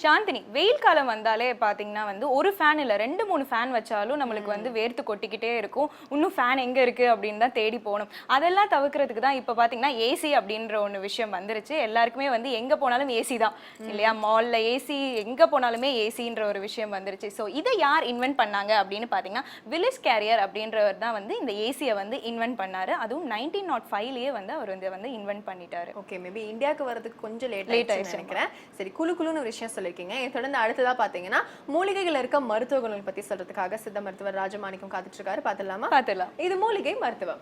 சாந்தினி, வெயில் காலம் வந்தாலே பார்த்தீங்கன்னா வந்து ஒரு ஃபேன் இல்லை 2-3 ஃபேன் வச்சாலும் நம்மளுக்கு வந்து வேர்த்து கொட்டிக்கிட்டே இருக்கும். இன்னும் ஃபேன் எங்கே இருக்குது அப்படின்னு தான் தேடி போகணும். அதெல்லாம் தவிர்க்கிறதுக்கு தான் இப்போ பார்த்தீங்கன்னா ஏசி அப்படின்ற ஒன்று விஷயம் வந்துருச்சு. எல்லாருக்குமே வந்து எங்கே போனாலும் ஏசி தான் இல்லையா? மாலில் ஏசி, எங்கே போனாலுமே ஏசின்ற ஒரு விஷயம் வந்துருச்சு. ஸோ இதை யார் இன்வென்ட் பண்ணாங்க அப்படின்னு பார்த்தீங்கன்னா வில்லிஸ் கேரியர் அப்படின்றவர் தான் வந்து இந்த ஏசியை வந்து இன்வென்ட் பண்ணார். அதுவும் 1905லேயே வந்து அவர் வந்து இன்வென்ட் பண்ணிட்டாரு. ஓகே, மேபி இந்தியாவுக்கு வரதுக்கு கொஞ்சம் லேட் ஆயிடுச்சு நினைக்கிறேன். சரி, குழுன்னு ஒரு விஷயம் சொல்லிருக்கீங்க. தொடர்ந்து அடுத்ததா பாத்தீங்கன்னா மூலிகைகள் இருக்க மருத்துவ குணங்கள் பத்தி சொல்றதுக்காக சித்த மருத்துவர் ராஜமாணிக்கம் காத்துட்டு இருக்காரு. பாத்துடலாம். இது மூலிகை மருத்துவம்.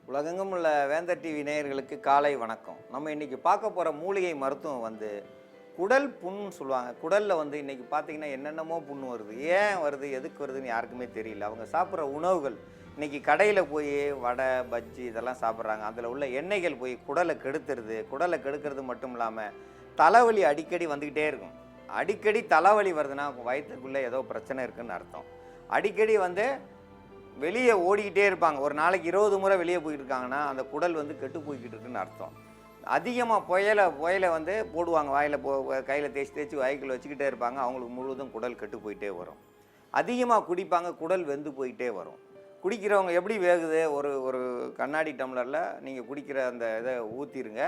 உலகெங்கும் உள்ள வேந்தர் டிவி நேயர்களுக்கு காலை வணக்கம். நம்ம இன்னைக்கு பார்க்க போற மூலிகை மருத்துவம் வந்து குடல் புண்ணுன்னு சொல்லுவாங்க. குடலில் வந்து இன்றைக்கி பார்த்தீங்கன்னா என்னென்னமோ புண்ணு வருது. ஏன் வருது, எதுக்கு வருதுன்னு யாருக்குமே தெரியல. அவங்க சாப்பிட்ற உணவுகள் இன்றைக்கி கடையில் போய் வடை, பஜ்ஜி இதெல்லாம் சாப்பிட்றாங்க. அதில் உள்ள எண்ணெய்கள் போய் குடலை கெடுத்துருது. குடலை கெடுக்கிறது மட்டும் இல்லாமல் தலைவலி அடிக்கடி வந்துக்கிட்டே இருக்கும். அடிக்கடி தலைவலி வருதுன்னா வயிற்றுக்குள்ளே ஏதோ பிரச்சனை இருக்குதுன்னு அர்த்தம். அடிக்கடி வந்து வெளியே ஓடிக்கிட்டே இருப்பாங்க. ஒரு நாளைக்கு 20 முறை வெளியே போயிட்டு இருக்காங்கன்னா அந்த குடல் வந்து கெட்டு போய்கிட்டு இருக்குன்னு அர்த்தம். அதிகமாக புயலை வந்து போடுவாங்க, வாயில் கையில் தேய்ச்சி வாய்க்குள்ள வச்சுக்கிட்டே இருப்பாங்க. அவங்களுக்கு முழுவதும் குடல் கெட்டு போயிட்டே வரும். அதிகமாக குடிப்பாங்க, குடல் வெந்து போயிட்டே வரும். குடிக்கிறவங்க எப்படி வேகுது, ஒரு கண்ணாடி டம்ளரில் நீங்கள் குடிக்கிற அந்த இதை ஊற்றிடுங்க.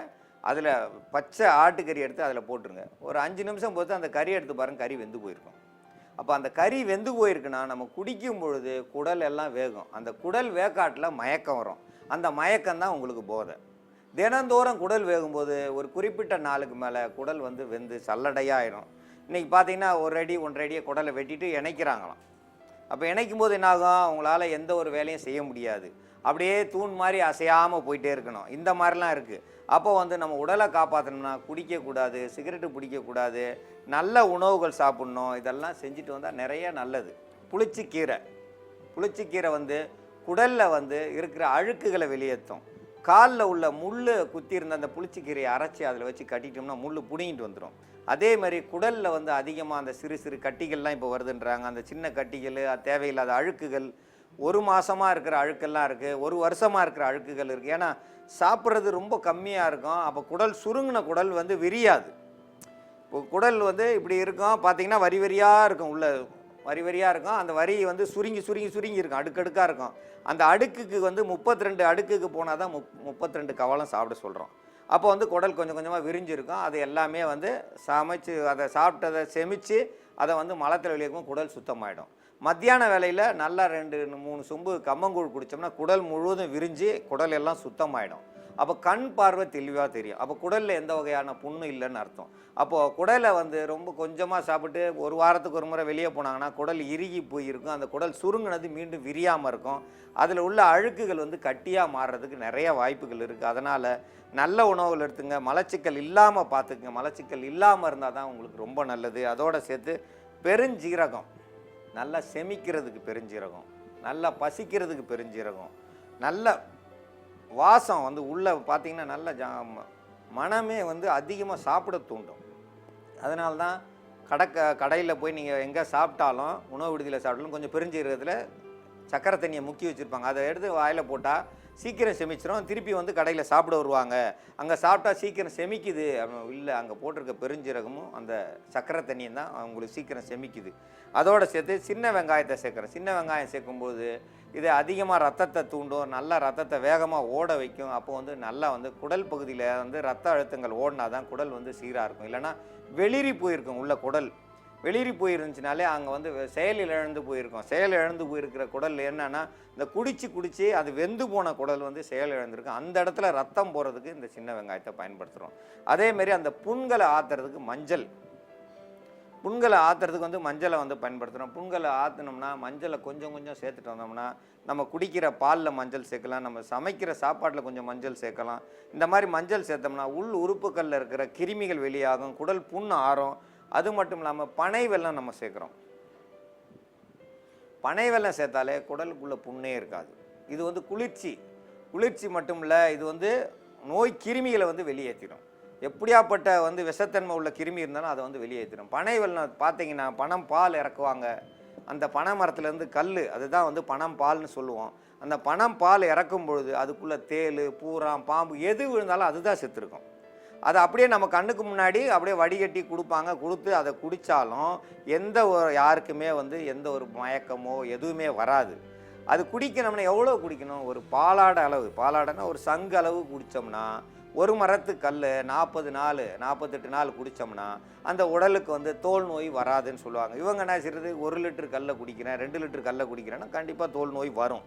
அதில் பச்சை ஆட்டுக்கறி எடுத்து அதில் போட்டுருங்க. ஒரு 5 நிமிஷம் பொறுத்து அந்த கறி எடுத்து பாருங்கள், கறி வெந்து போயிருக்கும். அப்போ அந்த கறி வெந்து போயிருக்குன்னா நம்ம குடிக்கும் பொழுது குடல் எல்லாம் வேகும். அந்த குடல் வேக்காட்டில் மயக்கம் வரும். அந்த மயக்கம் தான் உங்களுக்கு போதை. தினந்தோறும் குடல் வேகும்போது ஒரு குறிப்பிட்ட நாளுக்கு மேலே குடல் வந்து வெந்து சல்லடையாயிரும். இன்றைக்கி பார்த்தீங்கன்னா 1 அடி 1.5 அடியை குடலை வெட்டிட்டு இணைக்கிறாங்களாம். அப்போ இணைக்கும் போது என்னாகும், அவங்களால எந்த ஒரு வேலையும் செய்ய முடியாது. அப்படியே தூண் மாதிரி அசையாமல் போயிட்டே இருக்கணும். இந்த மாதிரிலாம் இருக்குது. அப்போ வந்து நம்ம உடலை காப்பாற்றணும்னா குடிக்கக்கூடாது, சிகரெட்டு பிடிக்கக்கூடாது, நல்ல உணவுகள் சாப்பிட்ணும். இதெல்லாம் செஞ்சுட்டு வந்தால் நிறைய நல்லது. புளிச்சிக்கீரை வந்து குடலில் வந்து இருக்கிற அழுக்குகளை வெளியேற்றும். காலில் உள்ள முள் குத்தி இருந்த அந்த புளிச்சிக்கீரையை அரைச்சி அதில் வச்சு கட்டிட்டோம்னா முள் பிடுங்கிட்டு வந்துடும். அதே மாதிரி குடலில் வந்து அதிகமாக அந்த சிறு கட்டிகள்லாம் இப்போ வருதுன்றாங்க. அந்த சின்ன கட்டிகள், தேவையில்லாத அழுக்குகள், 1 மாதமாக இருக்கிற அழுக்கெல்லாம் இருக்குது, 1 வருஷமாக இருக்கிற அழுக்குகள் இருக்குது. ஏன்னா சாப்பிட்றது ரொம்ப கம்மியாக இருக்கும். அப்போ குடல் சுருங்கின குடல் வந்து விரியாது. இப்போ குடல் வந்து இப்படி இருக்கும், பார்த்திங்கன்னா வரி வரியாக இருக்கும், உள்ள வரி வரியாக இருக்கும். அந்த வரி வந்து சுருங்கி இருக்கும், அடுக்கடுக்காக இருக்கும். அந்த அடுக்குக்கு வந்து 32 அடுக்குக்கு போனால் தான் 32 கவலம் சாப்பிட சொல்கிறோம். அப்போ வந்து குடல் கொஞ்சம் கொஞ்சமாக விரிஞ்சிருக்கும். அது எல்லாமே வந்து சமைச்சு அதை சாப்பிட்டதை செமிச்சு அதை வந்து மலத்தில் வெளியேக்கும், குடல் சுத்தமாயிடும். மத்தியான வேலையில் நல்லா 2-3 சொம்பு கம்மங்கூழ் குடித்தோம்னா குடல் முழுவதும் விரிஞ்சு குடல் எல்லாம் சுத்தமாயிடும். அப்போ கண் பார்வை தெளிவாக தெரியும். அப்போ குடலில் எந்த வகையான புண்ணு இல்லைன்னு அர்த்தம். அப்போது குடலை வந்து ரொம்ப கொஞ்சமாக சாப்பிட்டு 1 வாரத்துக்கு ஒரு முறை வெளியே போனாங்கன்னா குடல் இறுகி போயிருக்கும். அந்த குடல் சுருங்கினது மீண்டும் விரியாமல் இருக்கும். அதில் உள்ள அழுக்குகள் வந்து கட்டியாக மாறுறதுக்கு நிறைய வாய்ப்புகள் இருக்குது. அதனால் நல்ல உணவுகள் எடுத்துங்க, மலச்சிக்கல் இல்லாமல் பார்த்துக்குங்க. மலச்சிக்கல் இல்லாமல் இருந்தால் தான் உங்களுக்கு ரொம்ப நல்லது. அதோடு சேர்த்து பெருஞ்சீரகம், நல்லா செமிக்கிறதுக்கு பெருஞ்சீரகம், நல்லா பசிக்கிறதுக்கு பெருஞ்சீரகம், நல்ல வாசம் வந்து உள்ளே பார்த்திங்கன்னா நல்ல மனமே வந்து அதிகமாக சாப்பிட தூண்டும். அதனால தான் கடையில் போய் நீங்கள் எங்கே சாப்பிட்டாலும், உணவு விடுதியில் சாப்பிட்டாலும் கொஞ்சம் பெருஞ்சீரகத்தில் சக்கரை தண்ணியை முக்கி வச்சுருப்பாங்க. அதை எடுத்து வாயில் போட்டால் சீக்கிரம் செமிச்சிடும். திருப்பி வந்து கடையில் சாப்பிட வருவாங்க, அங்கே சாப்பிட்டா சீக்கிரம் செமிக்குது இல்லை, அங்கே போட்டிருக்க பெருஞ்சீரகமும் அந்த சக்கரை தண்ணியும் தான் அவங்களுக்கு சீக்கிரம் செமிக்குது. அதோடு சேர்த்து சின்ன வெங்காயத்தை சேர்க்குறேன். சின்ன வெங்காயம் சேர்க்கும்போது இது அதிகமாக ரத்தத்தை தூண்டும், நல்லா ரத்தத்தை வேகமாக ஓட வைக்கும். அப்போ வந்து நல்லா வந்து குடல் பகுதியில் வந்து ரத்த அழுத்தங்கள் ஓடினா தான் குடல் வந்து சீராக இருக்கும். இல்லைனா வெளிரி போயிருக்கும். உள்ள குடல் வெளிரி போயிருந்துச்சுனாலே அங்கே வந்து செயல் இழந்து போயிருக்கும். செயல் இழந்து போயிருக்கிற குடல் என்னன்னா இந்த குடிச்சு அது வெந்து போன குடல் வந்து செயல் இழந்திருக்கும். அந்த இடத்துல ரத்தம் போகிறதுக்கு இந்த சின்ன வெங்காயத்தை பயன்படுத்துகிறோம். அதேமாரி அந்த புண்களை ஆற்றுறதுக்கு வந்து மஞ்சளை வந்து பயன்படுத்துகிறோம். புண்களை ஆற்றினோம்னா மஞ்சளை கொஞ்சம் சேர்த்துட்டு வந்தோம்னா நம்ம குடிக்கிற பாலில் மஞ்சள் சேர்க்கலாம், நம்ம சமைக்கிற சாப்பாட்டில் கொஞ்சம் மஞ்சள் சேர்க்கலாம். இந்த மாதிரி மஞ்சள் சேர்த்தோம்னா உள் உறுப்புகளில் இருக்கிற கிருமிகள் வெளியாகும், குடல் புண் ஆறும். அது மட்டும் இல்லாமல் பனை வெல்லம் நம்ம சேர்க்குறோம். பனை வெல்லம் சேர்த்தாலே குடலுக்குள்ளே புண்ணே இருக்காது. இது வந்து குளிர்ச்சி மட்டும் இல்லை, இது வந்து நோய் கிருமிகளை வந்து வெளியேற்றிடும். எப்படியாப்பட்ட வந்து விஷத்தன்மை உள்ள கிருமி இருந்தாலும் அதை வந்து வெளியேற்றிடும். பனை வெல்லம் பார்த்தீங்கன்னா பால் இறக்குவாங்க, அந்த பனை மரத்துலேருந்து கல், அதுதான் வந்து பனம் பால்னு சொல்லுவோம். அந்த பனம் பால் இறக்கும் பொழுது அதுக்குள்ளே தேள், பூரான், பாம்பு எது விழுந்தாலும் அதுதான் செத்துருக்கும். அதை அப்படியே நம்ம கண்ணுக்கு முன்னாடி அப்படியே வடிகட்டி கொடுப்பாங்க. கொடுத்து அதை குடித்தாலும் எந்த ஒரு யாருக்குமே வந்து எந்த ஒரு மயக்கமோ எதுவுமே வராது. அது குடிக்கணும்னா எவ்வளோ குடிக்கணும்? ஒரு பாலாடை அளவு, பாலாடைன்னா ஒரு சங்கு அளவு குடித்தோம்னா, ஒரு மரத்து கல் 40 நாள் 48 நாள் குடித்தோம்னா அந்த உடலுக்கு வந்து தோல் நோய் வராதுன்னு சொல்லுவாங்க. இவங்க என்ன செய்கிறது, 1 லிட்டர் கல்லை குடிக்கிறேன், 2 லிட்டர் கல்லை குடிக்கிறேன்னா கண்டிப்பாக தோல் நோய் வரும்.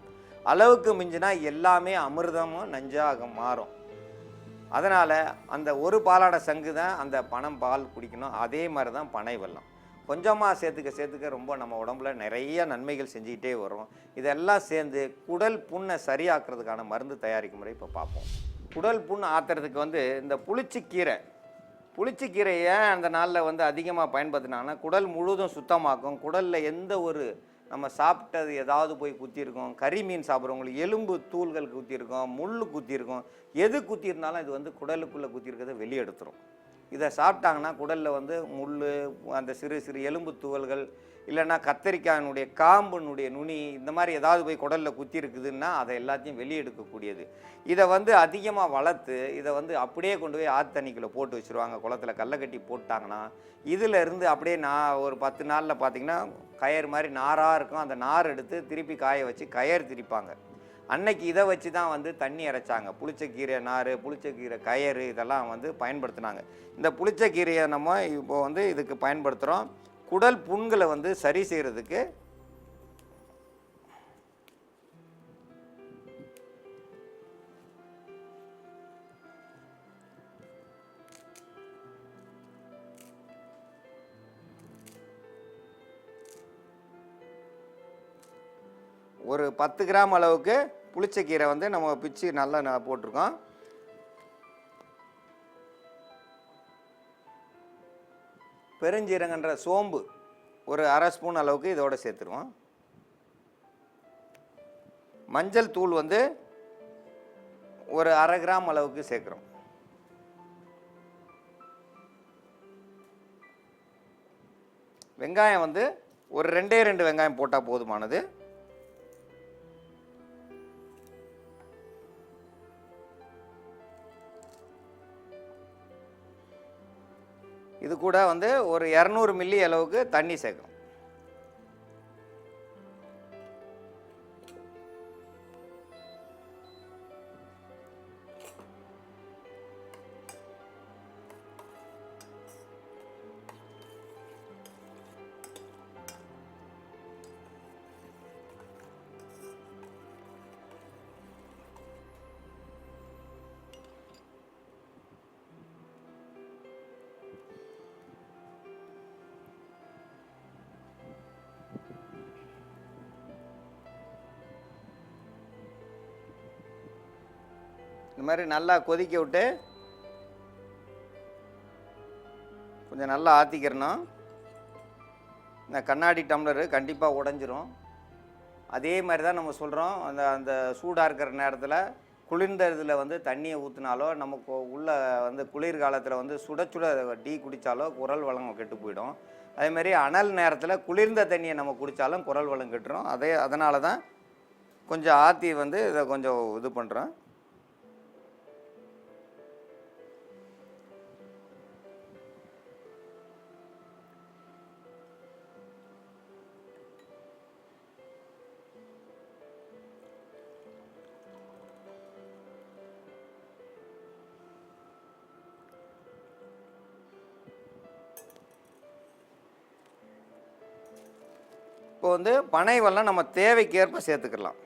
அளவுக்கு மிஞ்சினா எல்லாமே அமிர்தமும் நஞ்சாக மாறும். அதனால் அந்த ஒரு பாலாடை சங்கு தான் அந்த பனம் பால் குடிக்கணும். அதே மாதிரி தான் பனை வெல்லம் கொஞ்சமாக சேர்த்துக்க ரொம்ப நம்ம உடம்புல நிறைய நன்மைகள் செஞ்சுக்கிட்டே வரும். இதெல்லாம் சேர்ந்து குடல் புண்ணை சரியாக்குறதுக்கான மருந்து தயாரிக்கும் முறை இப்போ பார்ப்போம். குடல் புண் ஆற்றுறதுக்கு வந்து இந்த புளிச்சக்கீரையை அந்த நாளில் வந்து அதிகமாக பயன்படுத்தினாங்கன்னா குடல் முழுதும் சுத்தமாக்கும். குடலில் எந்த ஒரு நம்ம சாப்பிட்டது ஏதாவது போய் குத்திருக்கோம், கறி மீன் சாப்பிட்றவங்களுக்கு எலும்பு தூள்கள் குத்திருக்கோம், முள் குத்திருக்கோம், எது குத்திருந்தாலும் இது வந்து குடலுக்குள்ளே குத்திருக்கிறத வெளியெடுத்துரும். இதை சாப்பிட்டாங்கன்னா குடலில் வந்து முள், அந்த சிறு சிறு எலும்பு துகள்கள், இல்லைன்னா கத்தரிக்காயினுடைய காம்பினுடைய நுனி, இந்த மாதிரி ஏதாவது போய் குடலில் குத்தி இருக்குதுன்னா அதை எல்லாத்தையும் வெளியெடுக்கக்கூடியது. இதை வந்து அதிகமாக வளர்த்து இதை வந்து அப்படியே கொண்டு போய் ஆத்தண்ணிக்குள்ளே போட்டு வச்சுருவாங்க. குளத்தில் கல்லை கட்டி போட்டாங்கன்னா இதில் இருந்து அப்படியே ஒரு 10 நாளில் பார்த்திங்கன்னா கயர் மாதிரி நாராக இருக்கும். அந்த நார் எடுத்து திருப்பி காய வச்சு கயர் திரிப்பாங்க. அன்னைக்கு இதை வச்சு தான் வந்து தண்ணி இறைச்சாங்க. புளிச்சக்கீரை நார், புளிச்சக்கீரை கயறு இதெல்லாம் வந்து பயன்படுத்தினாங்க. இந்த புளிச்சக்கீரையை நம்ம இப்போ வந்து இதுக்கு பயன்படுத்துகிறோம். குடல் புண்களை வந்து சரி செய்கிறதுக்கு ஒரு 10 கிராம் அளவுக்கு புளிச்சக்கீரை வந்து நம்ம பிச்சு நல்லா போட்டிருக்கோம். பெருஞ்சீரகன்ற சோம்பு ஒரு 1/2 ஸ்பூன் அளவுக்கு இதோட சேர்த்துருவோம். மஞ்சள் தூள் வந்து ஒரு 1/2 கிராம் அளவுக்கு சேர்க்குறோம். வெங்காயம் வந்து ஒரு 2 வெங்காயம் போட்டால் போதுமானது. இது கூட வந்து ஒரு 200 மில்லி அளவுக்கு தண்ணி சேர்க்கணும். இந்த மாதிரி நல்லா கொதிக்க விட்டு கொஞ்சம் நல்லா ஆற்றிக்கிறணும். இந்த கண்ணாடி டம்ளரு கண்டிப்பாக உடஞ்சிரும். அதே மாதிரி தான் நம்ம சொல்கிறோம், அந்த சூடாக இருக்கிற நேரத்தில் குளிர்ந்த இதில் வந்து தண்ணியை ஊற்றினாலோ, நமக்கு உள்ள வந்து குளிர்காலத்தில் வந்து சுட டீ குடித்தாலோ குரல் வளம் கெட்டு போயிடும். அதேமாதிரி அனல் நேரத்தில் குளிர்ந்த தண்ணியை நம்ம குடித்தாலும் குரல் வளம் கெட்டுரும். அதனால தான் கொஞ்சம் ஆற்றி வந்து இதை கொஞ்சம் இது பண்ணுறோம். இப்போ வந்து பனை வெல்லம் நம்ம தேவைக்கேற்ப சேர்த்துக்கலாம்.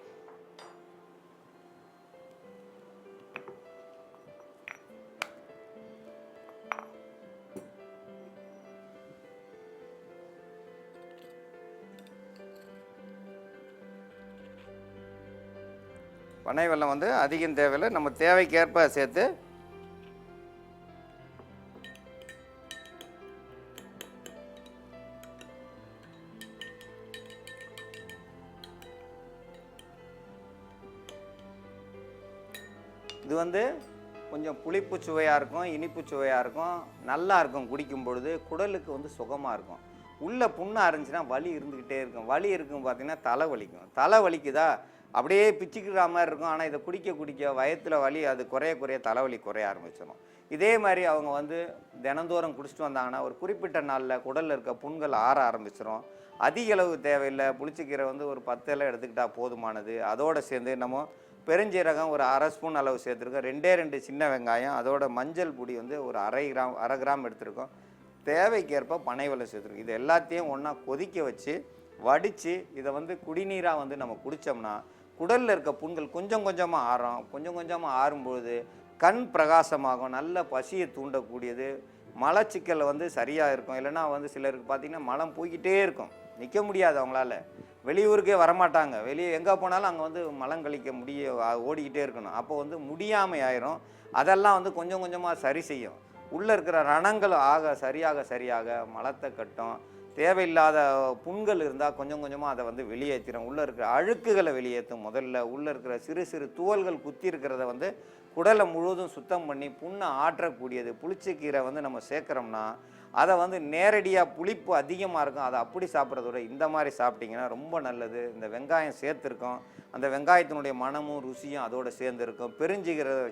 பனை வெல்லம் வந்து அதிகம் தேவையில்லை, நம்ம தேவைக்கேற்ப சேர்த்து இது வந்து கொஞ்சம் புளிப்பு சுவையாக இருக்கும், இனிப்பு சுவையாக இருக்கும், நல்லா இருக்கும். குடிக்கும் பொழுது குடலுக்கு வந்து சுகமாக இருக்கும். உள்ள புண்ணாக இருந்துச்சுன்னா வலி இருந்துக்கிட்டே இருக்கும். வலி இருக்கும் பார்த்தீங்கன்னா தலை வலிக்கும். தலை வலிக்குதா அப்படியே பிச்சுக்கிற மாதிரி இருக்கும். ஆனால் இதை குடிக்க குடிக்க வயத்தில் வலி அது குறைய தலைவலி குறைய ஆரம்பிச்சிடும். இதே மாதிரி அவங்க வந்து தினந்தோறும் குடிச்சிட்டு வந்தாங்கன்னா ஒரு குறிப்பிட்ட நாளில் குடலில் இருக்க புண்கள் ஆற ஆரம்பிச்சிடும். அதிக அளவு தேவையில்லை. புளிச்சக்கீரை வந்து ஒரு 10 இலை எடுத்துக்கிட்டால் போதுமானது. அதோடு சேர்ந்து நம்ம பெருஞ்சீரகம் ஒரு 1/2 ஸ்பூன் அளவு சேர்த்துருக்கோம். 2 சின்ன வெங்காயம், அதோட மஞ்சள் பொடி வந்து ஒரு அரை கிராம் எடுத்துருக்கோம். தேவைக்கேற்ப பனைவெல்லம் சேர்த்துருக்கோம். இது எல்லாத்தையும் ஒன்றா கொதிக்க வச்சு வடித்து இதை வந்து குடிநீராக வந்து நம்ம குடித்தோம்னா குடலில் இருக்க புண்கள் கொஞ்சம் கொஞ்சமாக ஆறும். கொஞ்சம் கொஞ்சமாக ஆறும்பொழுது கண் பிரகாசமாகும். நல்ல பசியை தூண்டக்கூடியது. மலச்சிக்கல் வந்து சரியாக இருக்கும். இல்லைன்னா வந்து சிலருக்கு பார்த்திங்கன்னா மலம் போய்கிட்டே இருக்கும், நிற்க முடியாது அவங்களால. வெளியூருக்கே வரமாட்டாங்க. வெளியே எங்கே போனாலும் அங்கே வந்து மலம் கழிக்க ஓடிக்கிட்டே இருக்கணும். அப்போ வந்து முடியாமை ஆயிரும். அதெல்லாம் வந்து கொஞ்சம் கொஞ்சமாக சரி செய்யும். உள்ளே இருக்கிற ரணங்கள் சரியாக மலத்தை கட்டும். தேவையில்லாத புண்கள் இருந்தால் கொஞ்சம் கொஞ்சமாக அதை வந்து வெளியேற்றிடும். உள்ளே இருக்கிற அழுக்குகளை வெளியேற்றும். முதல்ல உள்ளே இருக்கிற சிறு சிறு துவல்கள் குத்தி இருக்கிறத வந்து குடலை முழுவதும் சுத்தம் பண்ணி புண்ணை ஆற்றக்கூடியது. புளிச்சக்கீரை வந்து நம்ம சேர்க்குறோம்னா அதை வந்து நேரடியாக புளிப்பு அதிகமாக இருக்கும். அதை அப்படி சாப்பிட்றதோட இந்த மாதிரி சாப்பிட்டிங்கன்னா ரொம்ப நல்லது. இந்த வெங்காயம் சேர்த்துருக்கோம். அந்த வெங்காயத்தினுடைய மனமும் ருசியும் அதோடு சேர்ந்துருக்கும்.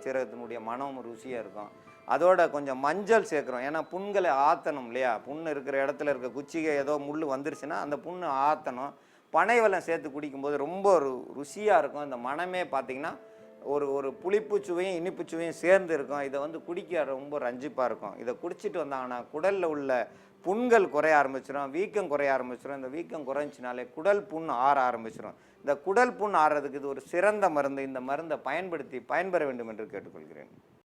சீரகத்தினுடைய மனமும் ருசியாக இருக்கும். அதோட கொஞ்சம் மஞ்சள் சேர்க்குறோம். ஏன்னா புண்களை ஆற்றணும் இல்லையா. புண்ணு இருக்கிற இடத்துல இருக்க குச்சிகை ஏதோ முள் வந்துருச்சுன்னா அந்த புண்ணு ஆற்றணும். பனைவெல்லம் சேர்த்து குடிக்கும்போது ரொம்ப ஒரு ருசியாக இருக்கும். இந்த மனமே பார்த்திங்கன்னா ஒரு புளிப்பு சுவையும் இனிப்பு சுவையும் சேர்ந்து இருக்கும். இதை வந்து குடிக்க ரொம்ப ரஞ்சிப்பாக இருக்கும். இதை குடிச்சிட்டு வந்தாங்கன்னா குடலில் உள்ள புண்கள் குறைய ஆரம்பிச்சிடும். வீக்கம் குறைய ஆரம்பிச்சிடும். இந்த வீக்கம் குறைஞ்சினாலே குடல் புண் ஆற ஆரம்பிச்சிடும். இந்த குடல் புண் ஆறுறதுக்கு இது ஒரு சிறந்த மருந்து. இந்த மருந்தை பயன்பெற வேண்டும் என்று கேட்டுக்கொள்கிறேன்.